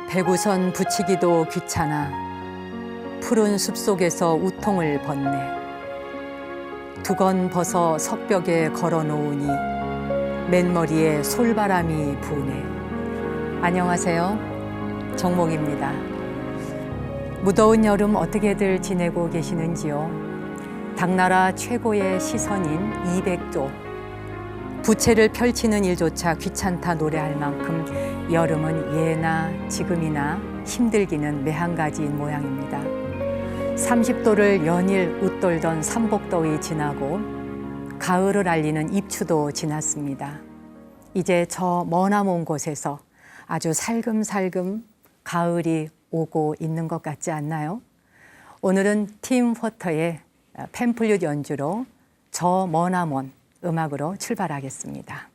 배구선 붙이기도 귀찮아 푸른 숲속에서 우통을 벗네. 두건 벗어 석벽에 걸어놓으니 맨머리에 솔바람이 부네. 안녕하세요, 정목입니다. 무더운 여름 어떻게들 지내고 계시는지요? 당나라 최고의 시선인 200조. 부채를 펼치는 일조차 귀찮다 노래할 만큼 여름은 예나 지금이나 힘들기는 매한가지인 모양입니다. 30도를 연일 웃돌던 삼복더위 지나고 가을을 알리는 입추도 지났습니다. 이제 저 머나먼 곳에서 아주 살금살금 가을이 오고 있는 것 같지 않나요? 오늘은 팀 포터의 팸플룻 연주로 저 머나먼 음악으로 출발하겠습니다.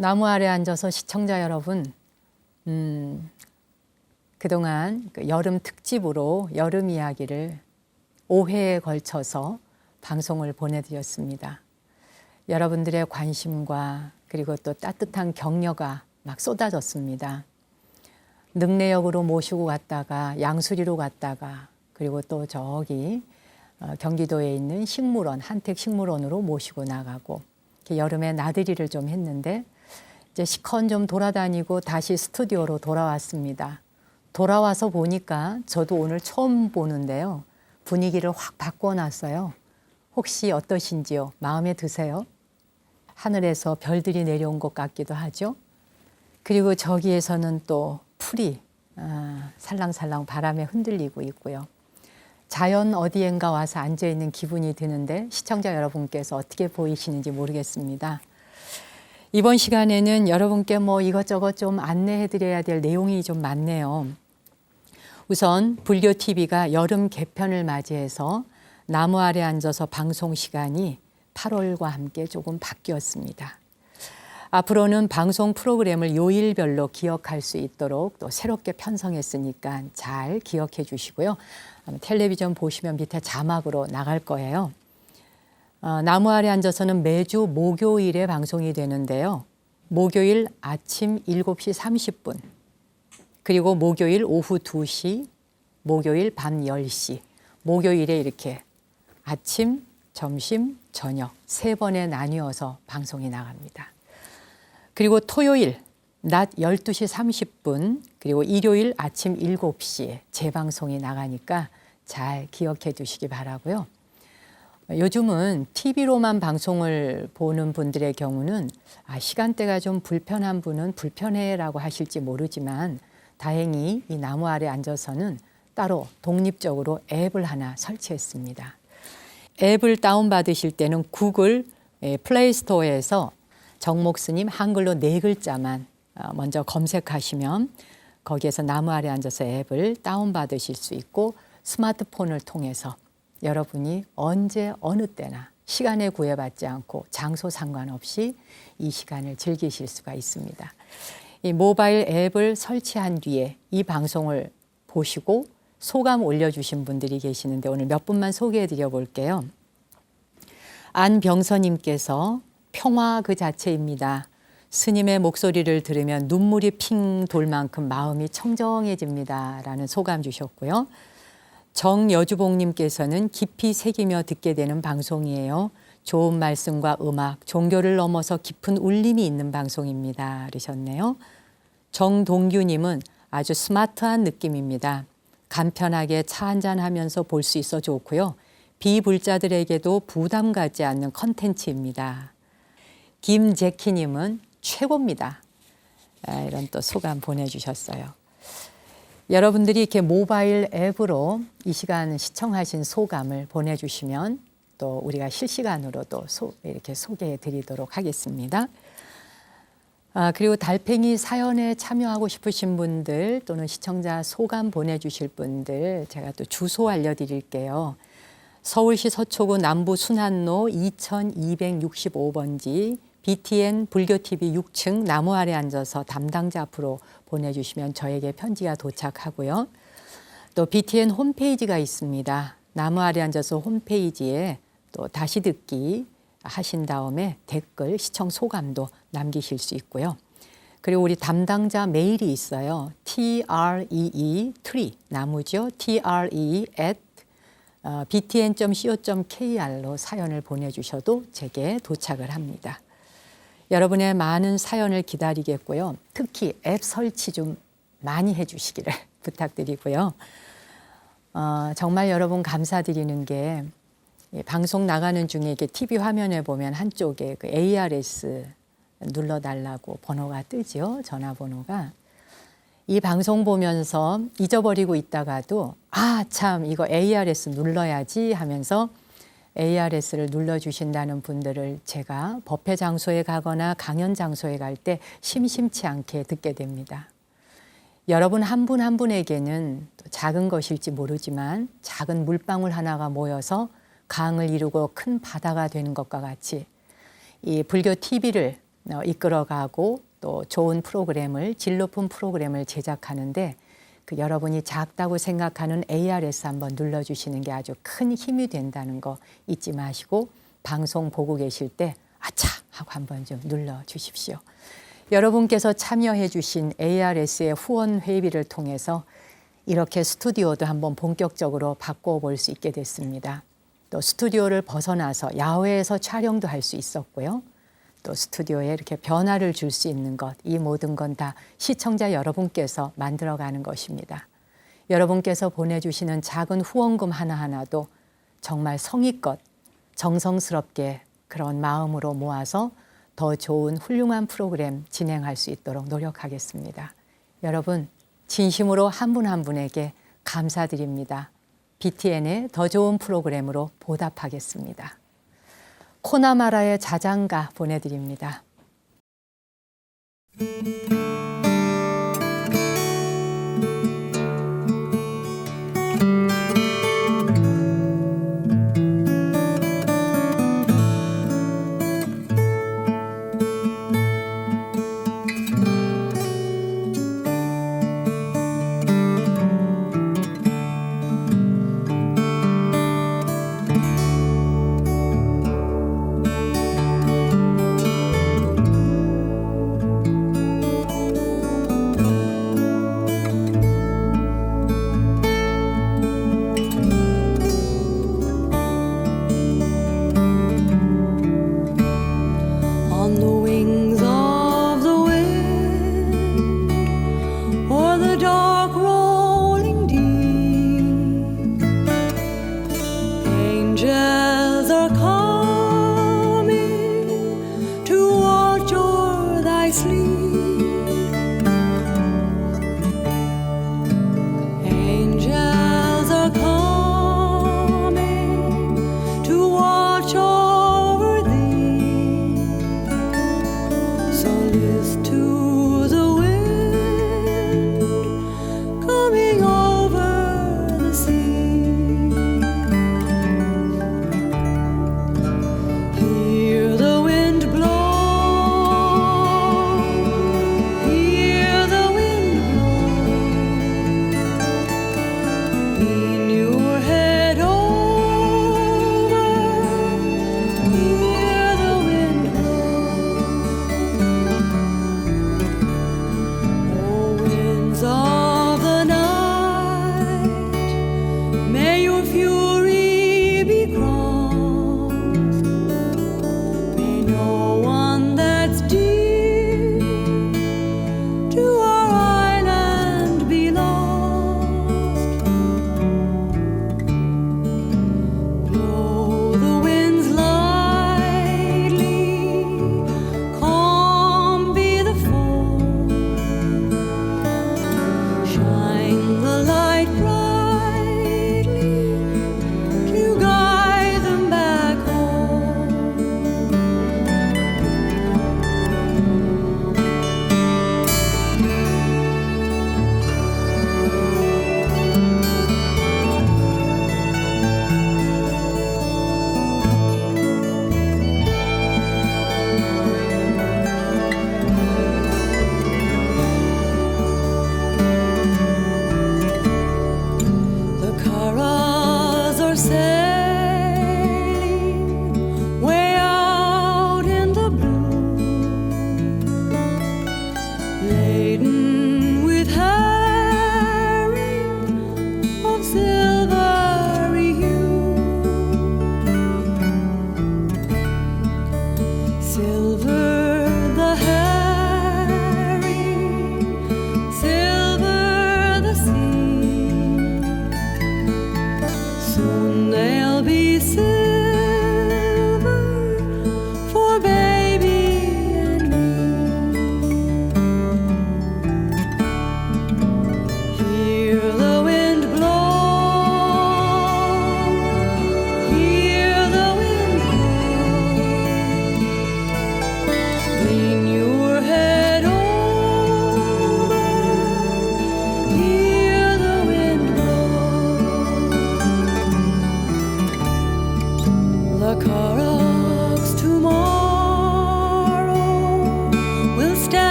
나무 아래 앉아서 시청자 여러분, 그동안 그 여름 특집으로 여름 이야기를 5회에 걸쳐서 방송을 보내드렸습니다. 여러분들의 관심과 그리고 또 따뜻한 격려가 막 쏟아졌습니다. 능내역으로 모시고 갔다가 양수리로 갔다가 그리고 또 저기 경기도에 있는 식물원, 한택식물원으로 모시고 나가고 여름에 나들이를 좀 했는데 이제 시컨 좀 돌아다니고 다시 스튜디오로 돌아왔습니다. 돌아와서 보니까 저도 오늘 처음 보는데요. 분위기를 확 바꿔놨어요. 혹시 어떠신지요? 마음에 드세요? 하늘에서 별들이 내려온 것 같기도 하죠. 그리고 저기에서는 또 풀이 살랑살랑 바람에 흔들리고 있고요. 자연 어디엔가 와서 앉아있는 기분이 드는데 시청자 여러분께서 어떻게 보이시는지 모르겠습니다. 이번 시간에는 여러분께 뭐 이것저것 좀 안내해드려야 될 내용이 좀 많네요. 우선 불교TV가 여름 개편을 맞이해서 나무 아래 앉아서 방송 시간이 8월과 함께 조금 바뀌었습니다. 앞으로는 방송 프로그램을 요일별로 기억할 수 있도록 또 새롭게 편성했으니까 잘 기억해 주시고요. 텔레비전 보시면 밑에 자막으로 나갈 거예요. 나무 아래 앉아서는 매주 목요일에 방송이 되는데요. 목요일 아침 7시 30분, 그리고 목요일 오후 2시, 목요일 밤 10시, 목요일에 이렇게 아침, 점심, 저녁 3번에 나뉘어서 방송이 나갑니다. 그리고 토요일 낮 12시 30분, 그리고 일요일 아침 7시에 재방송이 나가니까 잘 기억해 두시기 바라고요. 요즘은 TV로만 방송을 보는 분들의 경우는 시간대가 좀 불편한 분은 불편해라고 하실지 모르지만 다행히 이 나무 아래 앉아서는 따로 독립적으로 앱을 하나 설치했습니다. 앱을 다운받으실 때는 구글 플레이스토어에서 정목스님 한글로 4글자만 먼저 검색하시면 거기에서 나무 아래 앉아서 앱을 다운받으실 수 있고 스마트폰을 통해서 여러분이 언제 어느 때나 시간에 구애받지 않고 장소 상관없이 이 시간을 즐기실 수가 있습니다. 이 모바일 앱을 설치한 뒤에 이 방송을 보시고 소감 올려주신 분들이 계시는데 오늘 몇 분만 소개해 드려 볼게요. 안병서님께서 평화 그 자체입니다. 스님의 목소리를 들으면 눈물이 핑 돌 만큼 마음이 청정해집니다. 라는 소감 주셨고요. 정여주봉님께서는 깊이 새기며 듣게 되는 방송이에요. 좋은 말씀과 음악, 종교를 넘어서 깊은 울림이 있는 방송입니다. 그러셨네요. 정동규님은 아주 스마트한 느낌입니다. 간편하게 차 한잔 하면서 볼 수 있어 좋고요. 비불자들에게도 부담 가지 않는 컨텐츠입니다. 김재키님은 최고입니다. 이런 또 소감 보내주셨어요. 여러분들이 이렇게 모바일 앱으로 이 시간 시청하신 소감을 보내주시면 또 우리가 실시간으로도 이렇게 소개해 드리도록 하겠습니다. 그리고 달팽이 사연에 참여하고 싶으신 분들 또는 시청자 소감 보내주실 분들 제가 또 주소 알려드릴게요. 서울시 서초구 남부 순환로 2265번지 BTN 불교TV 6층 나무 아래 앉아서 담당자 앞으로 보내주시면 저에게 편지가 도착하고요. 또 BTN 홈페이지가 있습니다. 나무 아래 앉아서 홈페이지에 또 다시 듣기 하신 다음에 댓글, 시청 소감도 남기실 수 있고요. 그리고 우리 담당자 메일이 있어요. tree 나무죠. tree@btn.co.kr로 사연을 보내주셔도 제게 도착을 합니다. 여러분의 많은 사연을 기다리겠고요. 특히 앱 설치 좀 많이 해주시기를 부탁드리고요. 정말 여러분 감사드리는 게 방송 나가는 중에 이렇게 TV 화면에 보면 한쪽에 그 ARS 눌러달라고 번호가 뜨죠. 전화번호가. 이 방송 보면서 잊어버리고 있다가도 참 이거 ARS 눌러야지 하면서 ARS를 눌러주신다는 분들을 제가 법회 장소에 가거나 강연 장소에 갈 때 심심치 않게 듣게 됩니다. 여러분 한 분 한 분에게는 또 작은 것일지 모르지만 작은 물방울 하나가 모여서 강을 이루고 큰 바다가 되는 것과 같이 이 불교 TV를 이끌어가고 또 좋은 프로그램을 질 높은 프로그램을 제작하는데 그 여러분이 작다고 생각하는 ARS 한번 눌러주시는 게 아주 큰 힘이 된다는 거 잊지 마시고 방송 보고 계실 때 아차 하고 한번 좀 눌러주십시오. 여러분께서 참여해 주신 ARS의 후원 회비를 통해서 이렇게 스튜디오도 한번 본격적으로 바꿔볼 수 있게 됐습니다. 또 스튜디오를 벗어나서 야외에서 촬영도 할 수 있었고요. 또 스튜디오에 이렇게 변화를 줄 수 있는 것, 이 모든 건 다 시청자 여러분께서 만들어가는 것입니다. 여러분께서 보내주시는 작은 후원금 하나하나도 정말 성의껏 정성스럽게 그런 마음으로 모아서 더 좋은 훌륭한 프로그램 진행할 수 있도록 노력하겠습니다. 여러분 진심으로 한 분 한 분에게 감사드립니다. BTN의 더 좋은 프로그램으로 보답하겠습니다. 코나마라의 자장가 보내드립니다.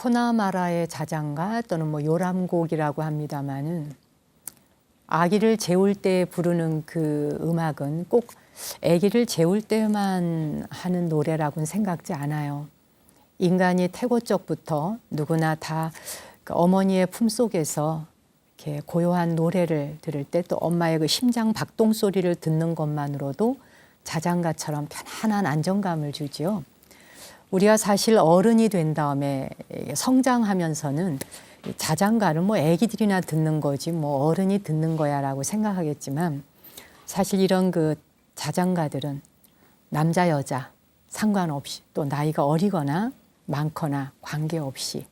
코나마라의 자장가 또는 뭐 요람곡이라고 합니다마는 아기를 재울 때 부르는 그 음악은 꼭 아기를 재울 때만 하는 노래라고는 생각지 않아요. 인간이 태고 적부터 누구나 다 그 어머니의 품속에서 이렇게 고요한 노래를 들을 때 또 엄마의 그 심장 박동 소리를 듣는 것만으로도 자장가처럼 편안한 안정감을 주지요. 우리가 사실 어른이 된 다음에 성장하면서는 자장가를 뭐 애기들이나 듣는 거지 뭐 어른이 듣는 거야라고 생각하겠지만 사실 이런 그 자장가들은 남자 여자 상관없이 또 나이가 어리거나 많거나 관계없이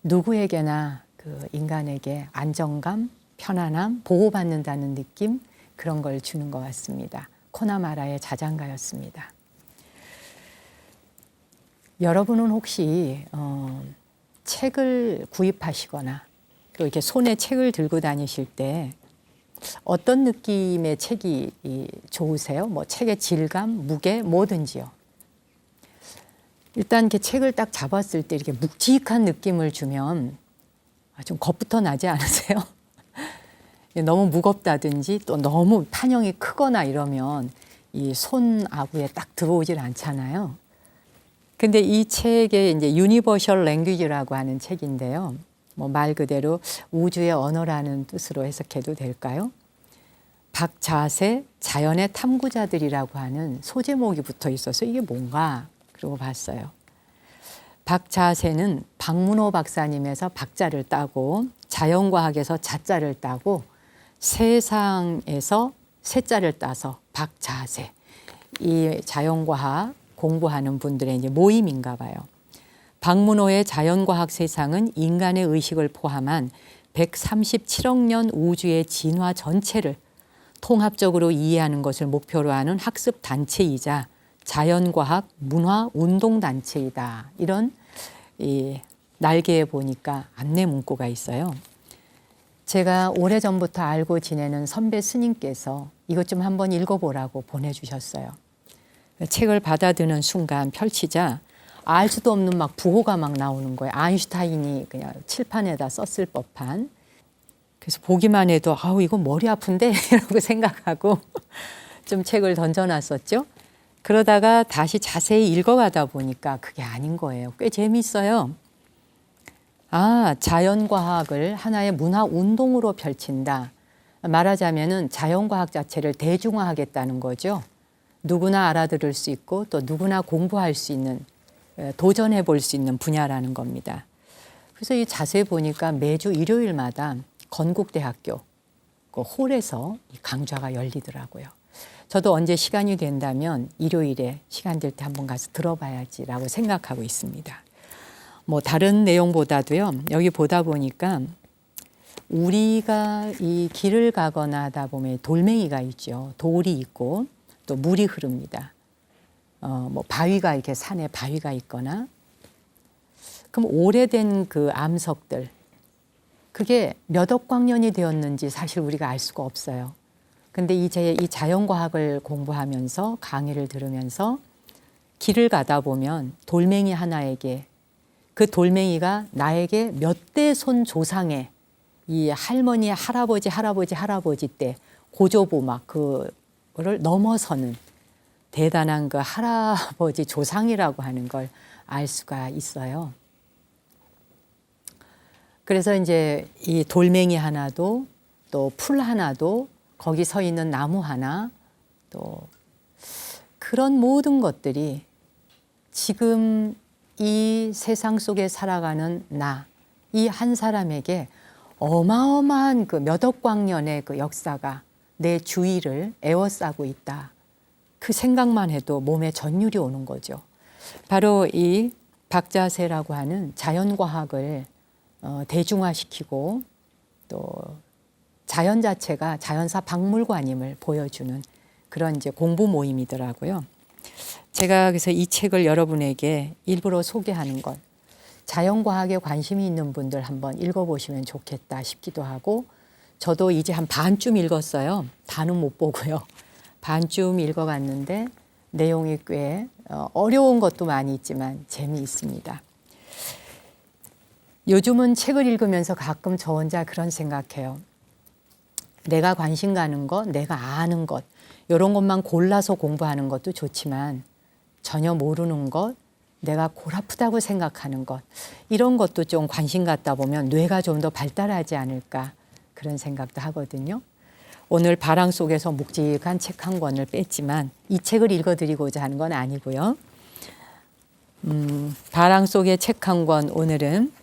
누구에게나 그 인간에게 안정감, 편안함, 보호받는다는 느낌 그런 걸 주는 것 같습니다. 코나마라의 자장가였습니다. 여러분은 혹시 책을 구입하시거나 또 이렇게 손에 책을 들고 다니실 때 어떤 느낌의 책이 좋으세요? 뭐 책의 질감, 무게, 뭐든지요. 일단 이렇게 책을 딱 잡았을 때 이렇게 묵직한 느낌을 주면 좀 겁부터 나지 않으세요? 너무 무겁다든지 또 너무 판형이 크거나 이러면 이 손아구에 딱 들어오질 않잖아요. 근데 이 책의 이제 유니버셜 랭귀지라고 하는 책인데요. 뭐 말 그대로 우주의 언어라는 뜻으로 해석해도 될까요? 박자세 자연의 탐구자들이라고 하는 소제목이 붙어 있어서 이게 뭔가 그러고 봤어요. 박자세는 박문호 박사님에서 박자를 따고 자연과학에서 자자를 따고 세상에서 세자를 따서 박자세. 이 자연과학 공부하는 분들의 이제 모임인가 봐요. 박문호의 자연과학 세상은 인간의 의식을 포함한 137억 년 우주의 진화 전체를 통합적으로 이해하는 것을 목표로 하는 학습 단체이자 자연과학 문화 운동단체이다. 이런 이 날개에 보니까 안내 문구가 있어요. 제가 오래전부터 알고 지내는 선배 스님께서 이것 좀 한번 읽어보라고 보내주셨어요. 책을 받아드는 순간 펼치자 알 수도 없는 막 부호가 막 나오는 거예요. 아인슈타인이 그냥 칠판에다 썼을 법한. 그래서 보기만 해도 아우 이거 머리 아픈데 이러고 생각하고 좀 책을 던져놨었죠. 그러다가 다시 자세히 읽어가다 보니까 그게 아닌 거예요. 꽤 재미있어요. 아, 자연과학을 하나의 문화 운동으로 펼친다. 말하자면은 자연과학 자체를 대중화하겠다는 거죠. 누구나 알아들을 수 있고 또 누구나 공부할 수 있는 도전해 볼 수 있는 분야라는 겁니다. 그래서 이 자세히 보니까 매주 일요일마다 건국대학교 그 홀에서 이 강좌가 열리더라고요. 저도 언제 시간이 된다면 일요일에 시간 될 때 한번 가서 들어봐야지라고 생각하고 있습니다. 뭐 다른 내용보다도요. 여기 보다 보니까 우리가 이 길을 가거나 하다 보면 돌멩이가 있죠. 돌이 있고 또 물이 흐릅니다. 뭐 바위가 이렇게 산에 바위가 있거나 그럼 오래된 그 암석들 그게 몇 억 광년이 되었는지 사실 우리가 알 수가 없어요. 근데 이제 이 자연과학을 공부하면서 강의를 들으면서 길을 가다 보면 돌멩이 하나에게 그 돌멩이가 나에게 몇 대 손 조상의 이 할머니, 할아버지 때 고조부 막 그거를 넘어서는 대단한 그 할아버지 조상이라고 하는 걸 알 수가 있어요. 그래서 이제 이 돌멩이 하나도 또 풀 하나도 거기 서 있는 나무 하나 또 그런 모든 것들이 지금 이 세상 속에 살아가는 나, 이 한 사람에게 어마어마한 그 몇 억 광년의 그 역사가 내 주위를 에워싸고 있다. 그 생각만 해도 몸에 전율이 오는 거죠. 바로 이 박자세라고 하는 자연과학을 대중화시키고 또 자연 자체가 자연사 박물관임을 보여주는 그런 이제 공부 모임이더라고요. 제가 그래서 이 책을 여러분에게 일부러 소개하는 것, 자연과학에 관심이 있는 분들 한번 읽어보시면 좋겠다 싶기도 하고 저도 이제 한 반쯤 읽었어요. 다는 못 보고요. 반쯤 읽어갔는데 내용이 꽤 어려운 것도 많이 있지만 재미있습니다. 요즘은 책을 읽으면서 가끔 저 혼자 그런 생각해요. 내가 관심 가는 것, 내가 아는 것, 이런 것만 골라서 공부하는 것도 좋지만 전혀 모르는 것, 내가 골아프다고 생각하는 것, 이런 것도 좀 관심 갖다 보면 뇌가 좀 더 발달하지 않을까 그런 생각도 하거든요. 오늘 바람 속에서 묵직한 책 한 권을 뺐지만 이 책을 읽어드리고자 하는 건 아니고요. 바람 속의 책 한 권, 오늘은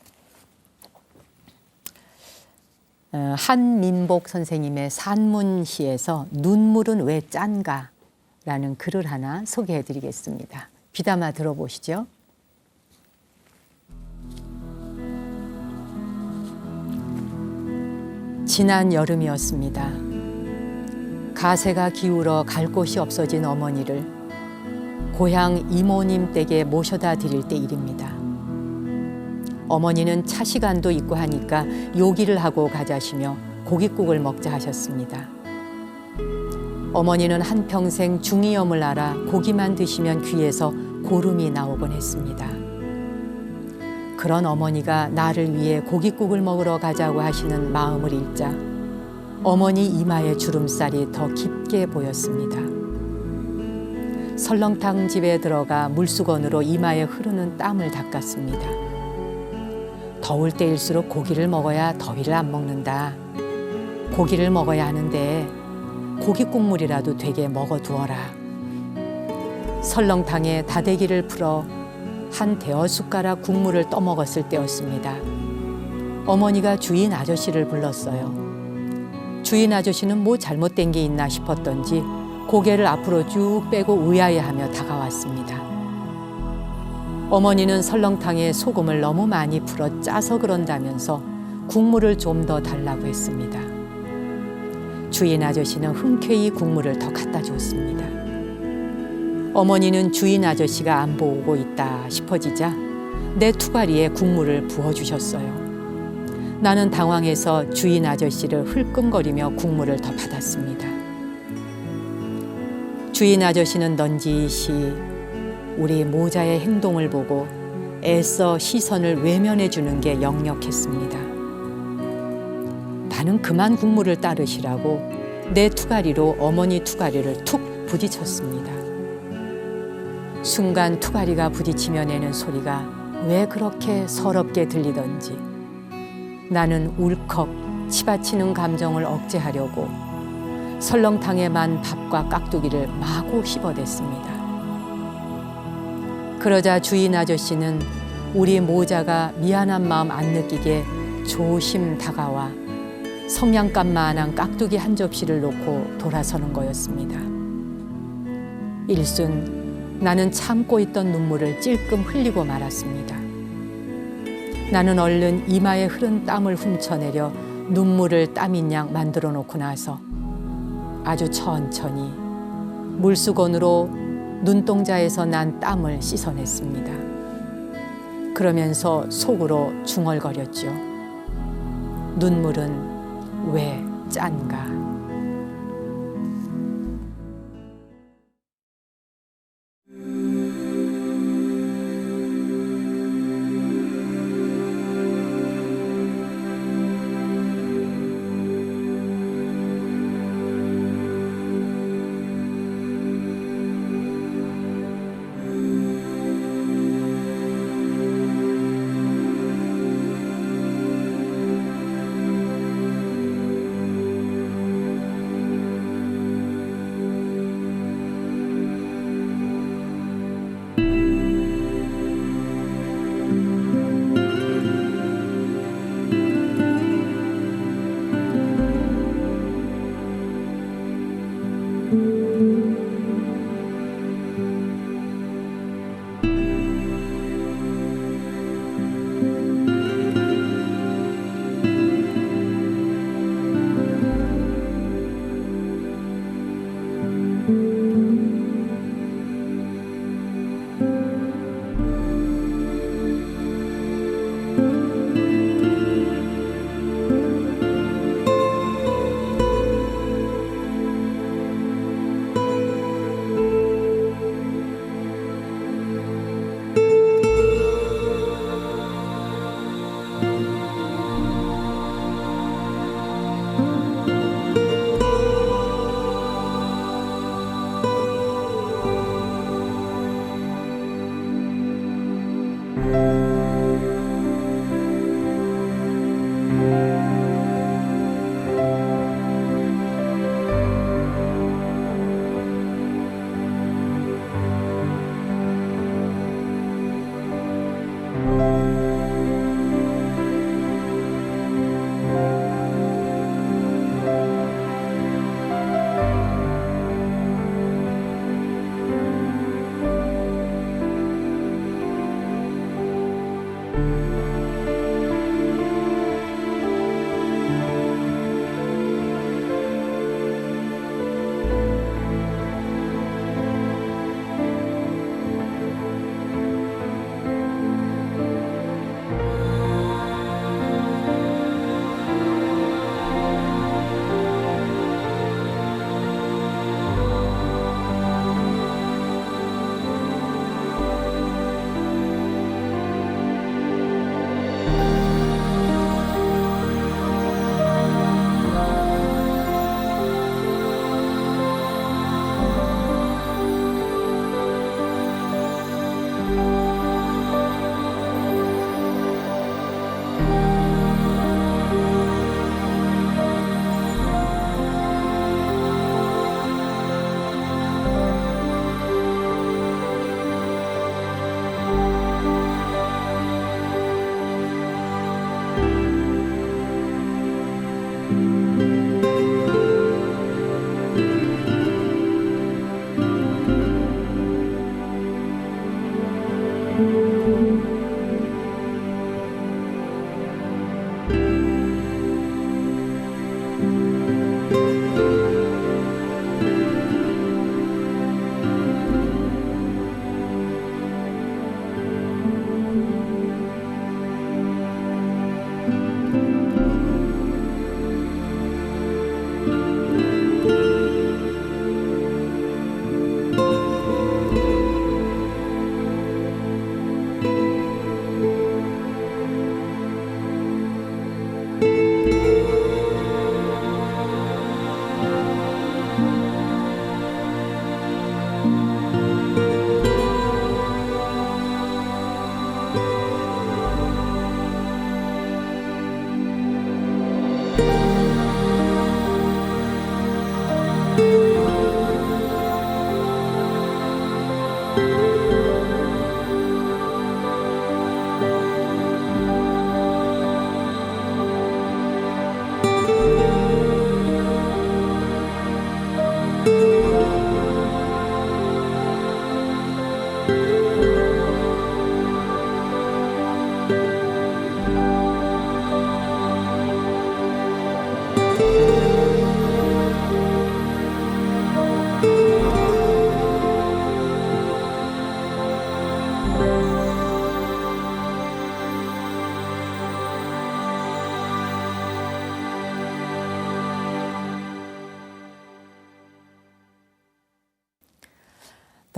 한민복 선생님의 산문시에서 눈물은 왜 짠가? 라는 글을 하나 소개해 드리겠습니다. 귀담아 들어보시죠. 지난 여름이었습니다. 가세가 기울어 갈 곳이 없어진 어머니를 고향 이모님 댁에 모셔다 드릴 때 일입니다. 어머니는 차 시간도 있고 하니까 요기를 하고 가자시며 고깃국을 먹자 하셨습니다. 어머니는 한평생 중이염을 앓아 고기만 드시면 귀에서 고름이 나오곤 했습니다. 그런 어머니가 나를 위해 고깃국을 먹으러 가자고 하시는 마음을 읽자 어머니 이마의 주름살이 더 깊게 보였습니다. 설렁탕 집에 들어가 물수건으로 이마에 흐르는 땀을 닦았습니다. 더울 때일수록 고기를 먹어야 더위를 안 먹는다. 고기를 먹어야 하는데 고기 국물이라도 되게 먹어두어라. 설렁탕에 다대기를 풀어 한 대여숟가락 국물을 떠먹었을 때였습니다. 어머니가 주인 아저씨를 불렀어요. 주인 아저씨는 뭐 잘못된 게 있나 싶었던지 고개를 앞으로 쭉 빼고 의아해하며 다가왔습니다. 어머니는 설렁탕에 소금을 너무 많이 풀어 짜서 그런다면서 국물을 좀 더 달라고 했습니다. 주인 아저씨는 흔쾌히 국물을 더 갖다 줬습니다. 어머니는 주인 아저씨가 안 보고 있다 싶어지자 내 투가리에 국물을 부어주셨어요. 나는 당황해서 주인 아저씨를 흘끔거리며 국물을 더 받았습니다. 주인 아저씨는 넌지시 우리 모자의 행동을 보고 애써 시선을 외면해 주는 게 역력했습니다. 나는 그만 국물을 따르시라고 내 투가리로 어머니 투가리를 툭 부딪혔습니다. 순간 투가리가 부딪히며 내는 소리가 왜 그렇게 서럽게 들리던지 나는 울컥 치받치는 감정을 억제하려고 설렁탕에만 밥과 깍두기를 마구 씹어댔습니다. 그러자 주인 아저씨는 우리 모자가 미안한 마음 안 느끼게 조심 다가와 성냥갑만한 깍두기 한 접시를 놓고 돌아서는 거였습니다. 일순 나는 참고 있던 눈물을 찔끔 흘리고 말았습니다. 나는 얼른 이마에 흐른 땀을 훔쳐내려 눈물을 땀인 양 만들어 놓고 나서 아주 천천히 물수건으로 눈동자에서 난 땀을 씻어냈습니다. 그러면서 속으로 중얼거렸죠. 눈물은 왜 짠가?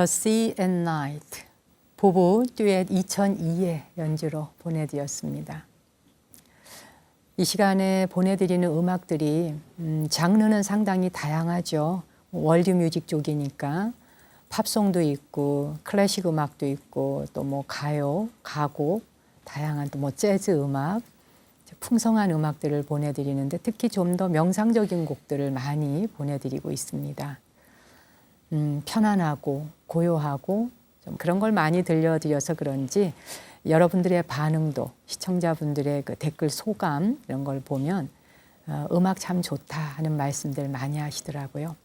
The Sea and Night 부부 듀엣 2002의 연주로 보내드렸습니다. 이 시간에 보내드리는 음악들이 장르는 상당히 다양하죠. 월드 뮤직 쪽이니까 팝송도 있고 클래식 음악도 있고 또 뭐 가요, 가곡, 다양한 또 뭐 재즈 음악, 풍성한 음악들을 보내드리는데 특히 좀 더 명상적인 곡들을 많이 보내드리고 있습니다. 편안하고 고요하고 좀 그런 걸 많이 들려드려서 그런지 여러분들의 반응도 시청자분들의 그 댓글 소감 이런 걸 보면 음악 참 좋다 하는 말씀들 많이 하시더라고요.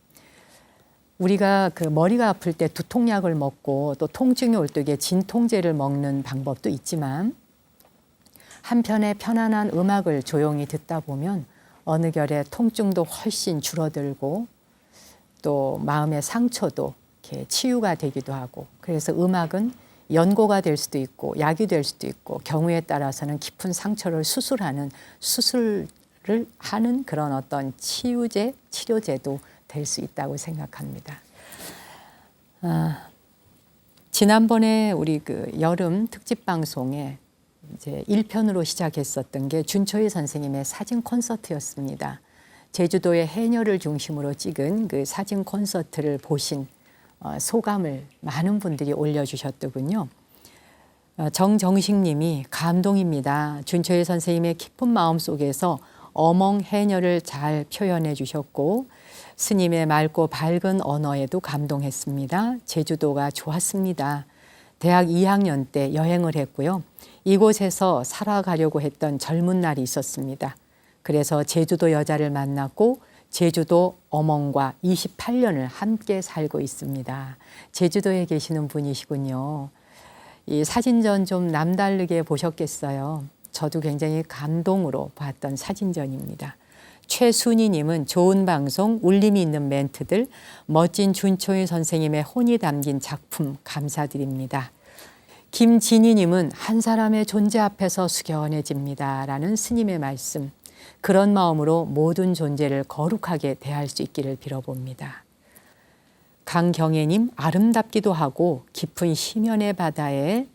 우리가 그 머리가 아플 때 두통약을 먹고 또 통증이 올 때에 진통제를 먹는 방법도 있지만 한편에 편안한 음악을 조용히 듣다 보면 어느 결에 통증도 훨씬 줄어들고 또 마음의 상처도 이렇게 치유가 되기도 하고 그래서 음악은 연고가 될 수도 있고 약이 될 수도 있고 경우에 따라서는 깊은 상처를 수술을 하는 그런 어떤 치유제, 치료제도 될 수 있다고 생각합니다. 지난번에 우리 그 여름 특집 방송에 이제 1편으로 시작했었던 게 준초희 선생님의 사진 콘서트였습니다. 제주도의 해녀를 중심으로 찍은 그 사진 콘서트를 보신 소감을 많은 분들이 올려주셨더군요. 정정식 님이 감동입니다. 준초희 선생님의 깊은 마음 속에서 어멍 해녀를 잘 표현해 주셨고 스님의 맑고 밝은 언어에도 감동했습니다. 제주도가 좋았습니다. 대학 2학년 때 여행을 했고요. 이곳에서 살아가려고 했던 젊은 날이 있었습니다. 그래서 제주도 여자를 만났고 제주도 어멍과 28년을 함께 살고 있습니다. 제주도에 계시는 분이시군요. 이 사진전 좀 남다르게 보셨겠어요. 저도 굉장히 감동으로 봤던 사진전입니다. 최순희님은 좋은 방송, 울림이 있는 멘트들, 멋진 준초희 선생님의 혼이 담긴 작품 감사드립니다. 김진희님은 한 사람의 존재 앞에서 숙연해집니다. 라는 스님의 말씀. 그런 마음으로 모든 존재를 거룩하게 대할 수 있기를 빌어봅니다. 강경애님 아름답기도 하고 깊은 심연의 바다에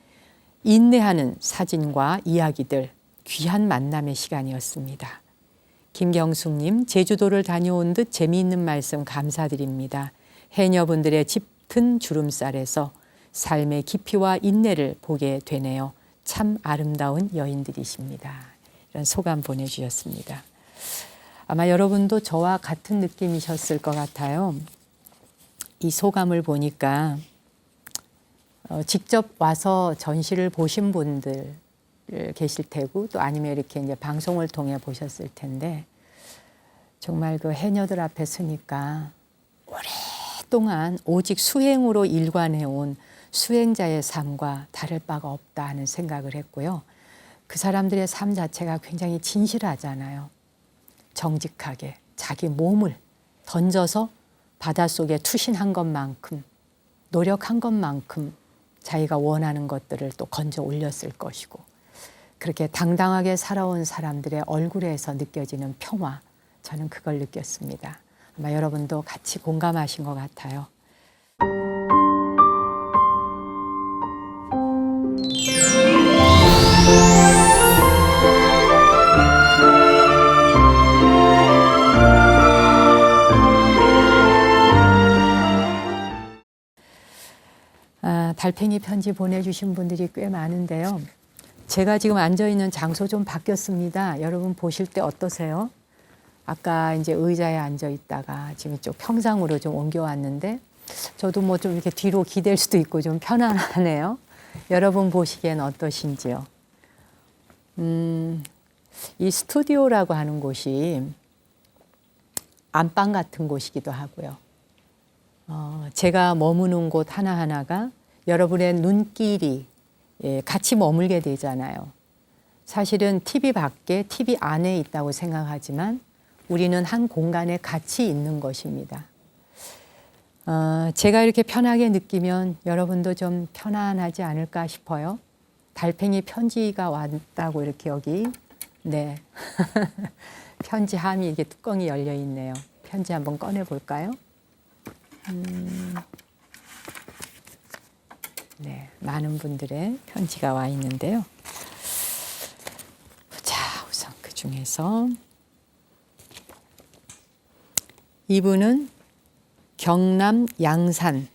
인내하는 사진과 이야기들 귀한 만남의 시간이었습니다. 김경숙님 제주도를 다녀온 듯 재미있는 말씀 감사드립니다. 해녀분들의 짙은 주름살에서 삶의 깊이와 인내를 보게 되네요. 참 아름다운 여인들이십니다. 이런 소감 보내주셨습니다. 아마 여러분도 저와 같은 느낌이셨을 것 같아요. 이 소감을 보니까 직접 와서 전시를 보신 분들 계실 테고 또 아니면 이렇게 이제 방송을 통해 보셨을 텐데 정말 그 해녀들 앞에 서니까 오랫동안 오직 수행으로 일관해온 수행자의 삶과 다를 바가 없다 하는 생각을 했고요. 그 사람들의 삶 자체가 굉장히 진실하잖아요. 정직하게 자기 몸을 던져서 바닷속에 투신한 것만큼 노력한 것만큼 자기가 원하는 것들을 또 건져 올렸을 것이고 그렇게 당당하게 살아온 사람들의 얼굴에서 느껴지는 평화 저는 그걸 느꼈습니다. 아마 여러분도 같이 공감하신 것 같아요. 달팽이 편지 보내주신 분들이 꽤 많은데요. 제가 지금 앉아있는 장소 좀 바뀌었습니다. 여러분 보실 때 어떠세요? 아까 이제 의자에 앉아있다가 지금 이쪽 평상으로 좀 옮겨왔는데 저도 뭐 좀 이렇게 뒤로 기댈 수도 있고 좀 편안하네요. 여러분 보시기엔 어떠신지요? 이 스튜디오라고 하는 곳이 안방 같은 곳이기도 하고요. 제가 머무는 곳 하나하나가 여러분의 눈길이 같이 머물게 되잖아요. 사실은 TV 밖에 TV 안에 있다고 생각하지만 우리는 한 공간에 같이 있는 것입니다. 제가 이렇게 편하게 느끼면 여러분도 좀 편안하지 않을까 싶어요. 달팽이 편지가 왔다고 이렇게 여기 네 편지 함이 이게 뚜껑이 열려 있네요. 편지 한번 꺼내 볼까요? 네, 많은 분들의 편지가 와 있는데요. 자, 우선 그 중에서 이분은 경남 양산,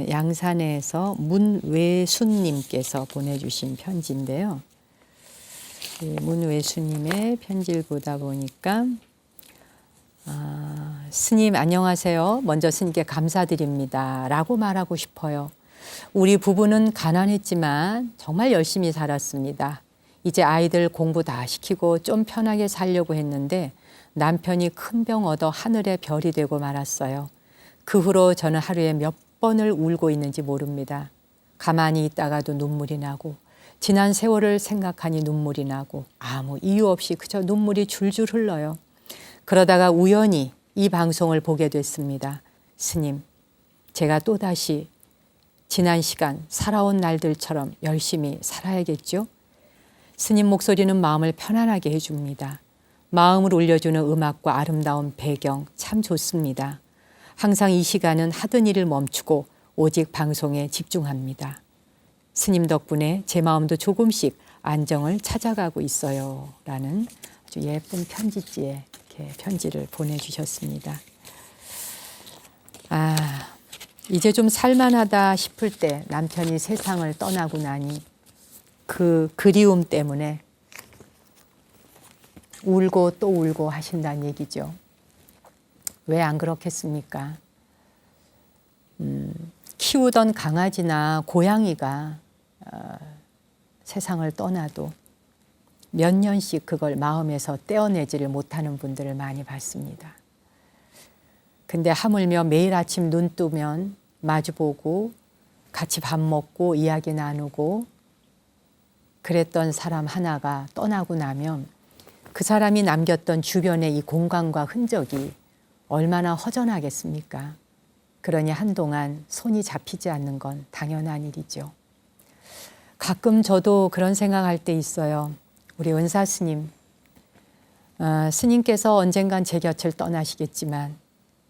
양산에서 문외순님께서 보내주신 편지인데요. 문외순님의 편지를 보다 보니까 스님 안녕하세요. 먼저 스님께 감사드립니다. 라고 말하고 싶어요. 우리 부부는 가난했지만 정말 열심히 살았습니다. 이제 아이들 공부 다 시키고 좀 편하게 살려고 했는데 남편이 큰 병 얻어 하늘의 별이 되고 말았어요. 그 후로 저는 하루에 몇 번을 울고 있는지 모릅니다. 가만히 있다가도 눈물이 나고 지난 세월을 생각하니 눈물이 나고 아무 이유 없이 그저 눈물이 줄줄 흘러요. 그러다가 우연히 이 방송을 보게 됐습니다. 스님, 제가 또다시 지난 시간 살아온 날들처럼 열심히 살아야겠죠? 스님 목소리는 마음을 편안하게 해줍니다. 마음을 울려주는 음악과 아름다운 배경 참 좋습니다. 항상 이 시간은 하던 일을 멈추고 오직 방송에 집중합니다. 스님 덕분에 제 마음도 조금씩 안정을 찾아가고 있어요. 라는 아주 예쁜 편지지에 이렇게 편지를 보내주셨습니다. 이제 좀 살만하다 싶을 때 남편이 세상을 떠나고 나니 그 그리움 때문에 울고 또 울고 하신다는 얘기죠. 왜 안 그렇겠습니까? 키우던 강아지나 고양이가 세상을 떠나도 몇 년씩 그걸 마음에서 떼어내지를 못하는 분들을 많이 봤습니다. 근데 하물며 매일 아침 눈 뜨면 마주보고 같이 밥 먹고 이야기 나누고 그랬던 사람 하나가 떠나고 나면 그 사람이 남겼던 주변의 이 공간과 흔적이 얼마나 허전하겠습니까? 그러니 한동안 손이 잡히지 않는 건 당연한 일이죠. 가끔 저도 그런 생각할 때 있어요. 우리 은사 스님, 스님께서 언젠간 제 곁을 떠나시겠지만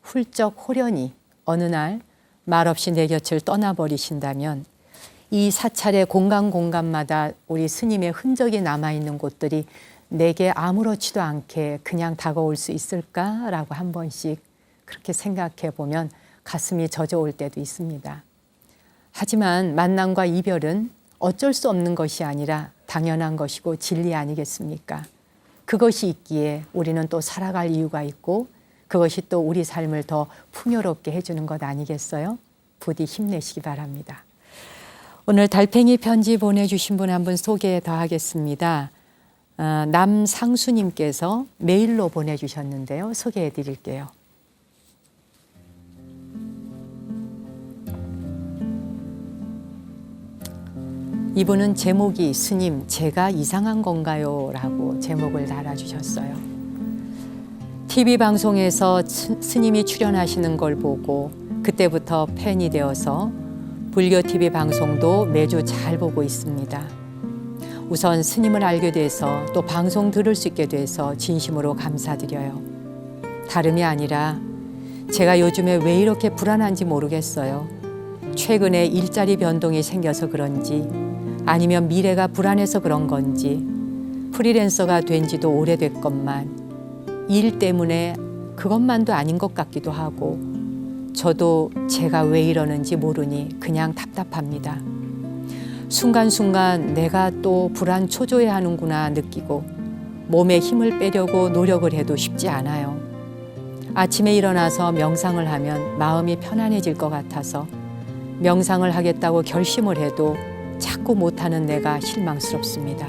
훌쩍 호련히 어느 날 말없이 내 곁을 떠나버리신다면 이 사찰의 공간마다 우리 스님의 흔적이 남아있는 곳들이 내게 아무렇지도 않게 그냥 다가올 수 있을까라고 한 번씩 그렇게 생각해 보면 가슴이 젖어올 때도 있습니다. 하지만 만남과 이별은 어쩔 수 없는 것이 아니라 당연한 것이고 진리 아니겠습니까? 그것이 있기에 우리는 또 살아갈 이유가 있고 그것이 또 우리 삶을 더 풍요롭게 해주는 것 아니겠어요? 부디 힘내시기 바랍니다. 오늘 달팽이 편지 보내주신 분 한 분 소개 더 하겠습니다. 남상수님께서 메일로 보내주셨는데요. 소개해 드릴게요. 이분은 제목이 스님 제가 이상한 건가요? 라고 제목을 달아주셨어요. TV 방송에서 스님이 출연하시는 걸 보고 그때부터 팬이 되어서 불교 TV 방송도 매주 잘 보고 있습니다. 우선 스님을 알게 돼서 또 방송 들을 수 있게 돼서 진심으로 감사드려요. 다름이 아니라 제가 요즘에 왜 이렇게 불안한지 모르겠어요. 최근에 일자리 변동이 생겨서 그런지 아니면 미래가 불안해서 그런 건지 프리랜서가 된 지도 오래됐건만 일 때문에 그것만도 아닌 것 같기도 하고 저도 제가 왜 이러는지 모르니 그냥 답답합니다. 순간순간 내가 또 불안 초조해 하는구나 느끼고 몸에 힘을 빼려고 노력을 해도 쉽지 않아요. 아침에 일어나서 명상을 하면 마음이 편안해질 것 같아서 명상을 하겠다고 결심을 해도 자꾸 못하는 내가 실망스럽습니다.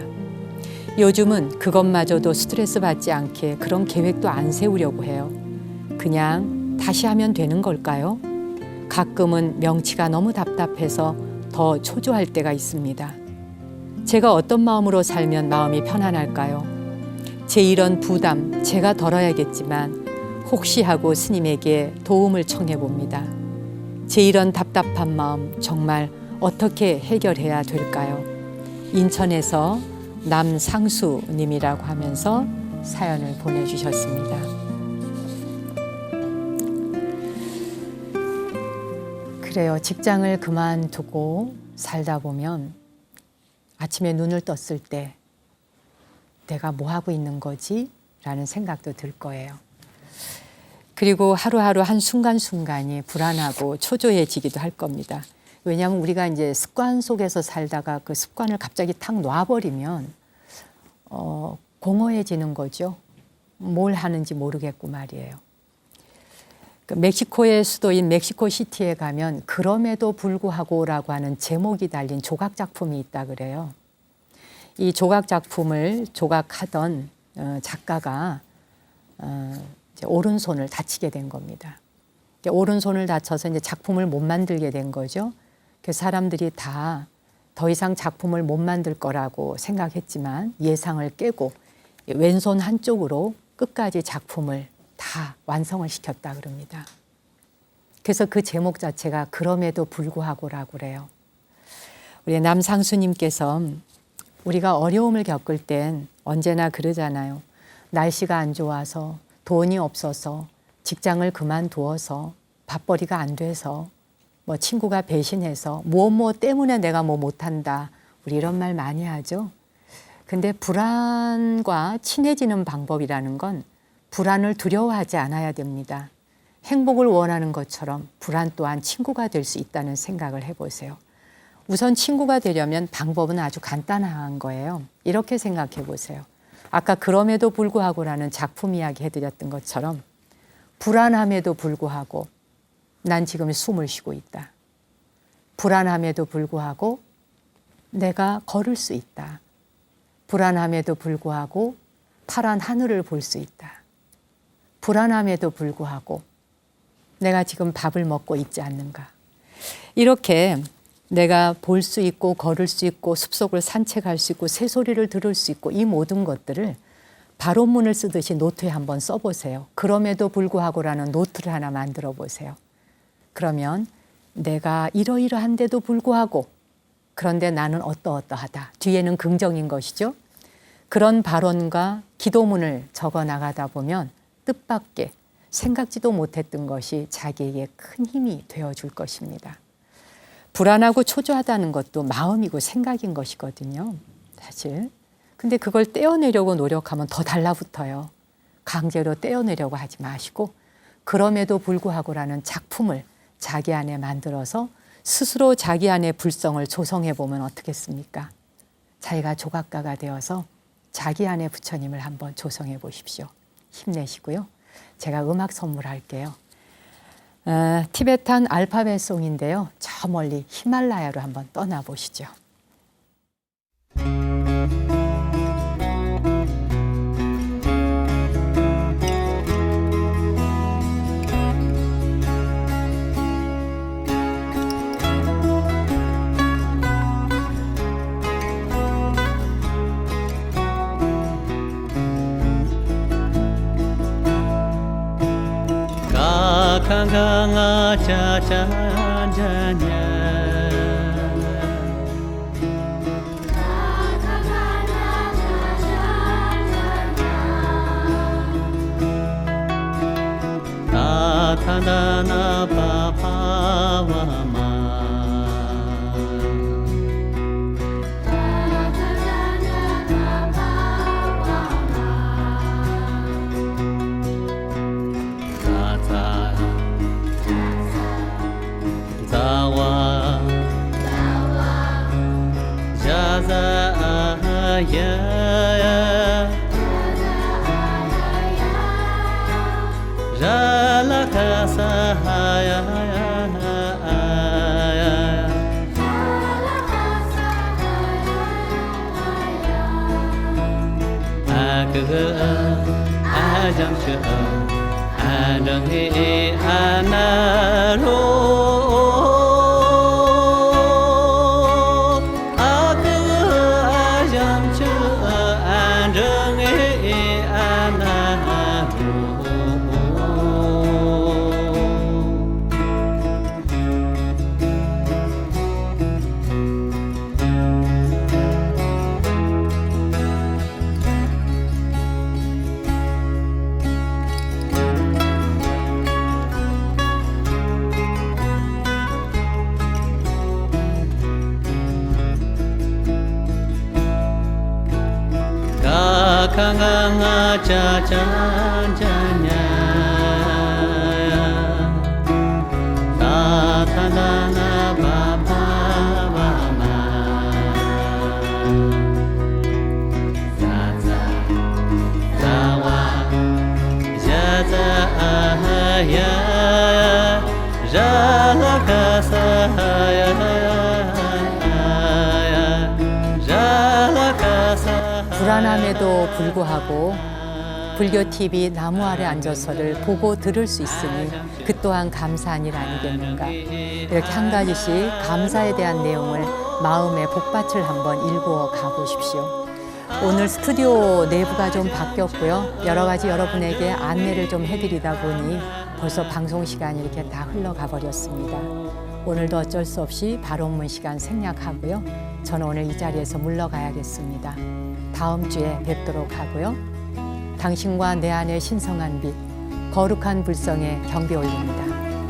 요즘은 그것마저도 스트레스 받지 않게 그런 계획도 안 세우려고 해요. 그냥 다시 하면 되는 걸까요? 가끔은 명치가 너무 답답해서 더 초조할 때가 있습니다. 제가 어떤 마음으로 살면 마음이 편안할까요? 제 이런 부담 제가 덜어야겠지만 혹시 하고 스님에게 도움을 청해 봅니다. 제 이런 답답한 마음 정말 어떻게 해결해야 될까요? 인천에서 남상수님이라고 하면서 사연을 보내주셨습니다. 그래요. 직장을 그만두고 살다 보면 아침에 눈을 떴을 때 내가 뭐 하고 있는 거지? 라는 생각도 들 거예요. 그리고 하루하루 한 순간순간이 불안하고 초조해지기도 할 겁니다. 왜냐하면 우리가 이제 습관 속에서 살다가 그 습관을 갑자기 탁 놔버리면 공허해지는 거죠. 뭘 하는지 모르겠고 말이에요. 그 멕시코의 수도인 멕시코시티에 가면 그럼에도 불구하고라고 하는 제목이 달린 조각 작품이 있다 그래요. 이 조각 작품을 조각하던 작가가 이제 오른손을 다치게 된 겁니다. 오른손을 다쳐서 이제 작품을 못 만들게 된 거죠. 그 사람들이 다 더 이상 작품을 못 만들 거라고 생각했지만 예상을 깨고 왼손 한쪽으로 끝까지 작품을 다 완성을 시켰다 그럽니다. 그래서 그 제목 자체가 그럼에도 불구하고라고 그래요. 우리 남상수님께서 우리가 어려움을 겪을 땐 언제나 그러잖아요. 날씨가 안 좋아서, 돈이 없어서, 직장을 그만두어서, 밥벌이가 안 돼서, 뭐 친구가 배신해서, 뭐 때문에 내가 뭐 못한다. 우리 이런 말 많이 하죠. 근데 불안과 친해지는 방법이라는 건 불안을 두려워하지 않아야 됩니다. 행복을 원하는 것처럼 불안 또한 친구가 될 수 있다는 생각을 해보세요. 우선 친구가 되려면 방법은 아주 간단한 거예요. 이렇게 생각해 보세요. 아까 그럼에도 불구하고라는 작품 이야기 해드렸던 것처럼 불안함에도 불구하고 난 지금 숨을 쉬고 있다. 불안함에도 불구하고 내가 걸을 수 있다. 불안함에도 불구하고 파란 하늘을 볼 수 있다. 불안함에도 불구하고 내가 지금 밥을 먹고 있지 않는가. 이렇게 내가 볼 수 있고 걸을 수 있고 숲속을 산책할 수 있고 새소리를 들을 수 있고 이 모든 것들을 발원문을 쓰듯이 노트에 한번 써보세요. 그럼에도 불구하고라는 노트를 하나 만들어 보세요. 그러면 내가 이러이러한데도 불구하고 그런데 나는 어떠어떠하다. 뒤에는 긍정인 것이죠. 그런 발언과 기도문을 적어 나가다 보면 뜻밖의 생각지도 못했던 것이 자기에게 큰 힘이 되어줄 것입니다. 불안하고 초조하다는 것도 마음이고 생각인 것이거든요. 사실. 근데 그걸 떼어내려고 노력하면 더 달라붙어요. 강제로 떼어내려고 하지 마시고 그럼에도 불구하고라는 작품을 자기 안에 만들어서 스스로 자기 안에 불성을 조성해 보면 어떻겠습니까? 자기가 조각가가 되어서 자기 안에 부처님을 한번 조성해 보십시오. 힘내시고요. 제가 음악 선물할게요. 티베탄 알파벳 송인데요. 저 멀리 히말라야로 한번 떠나보시죠. 강강아 짜잔자냐 나타나나 바바와마 마캉강아 짜잔자냐 사타나나 바바바마 사자 사와 자자아야 불안함에도 불구하고 불교 TV 나무 아래 앉아서를 보고 들을 수 있으니 그 또한 감사한 일 아니겠는가. 이렇게 한 가지씩 감사에 대한 내용을 마음의 복받을 한번 읽어 가보십시오. 오늘 스튜디오 내부가 좀 바뀌었고요. 여러 가지 여러분에게 안내를 좀 해드리다 보니 벌써 방송 시간이 이렇게 다 흘러가 버렸습니다. 오늘도 어쩔 수 없이 발언문 시간 생략하고요. 저는 오늘 이 자리에서 물러가야겠습니다. 다음 주에 뵙도록 하고요. 당신과 내 안의 신성한 빛, 거룩한 불성에 경배 올립니다.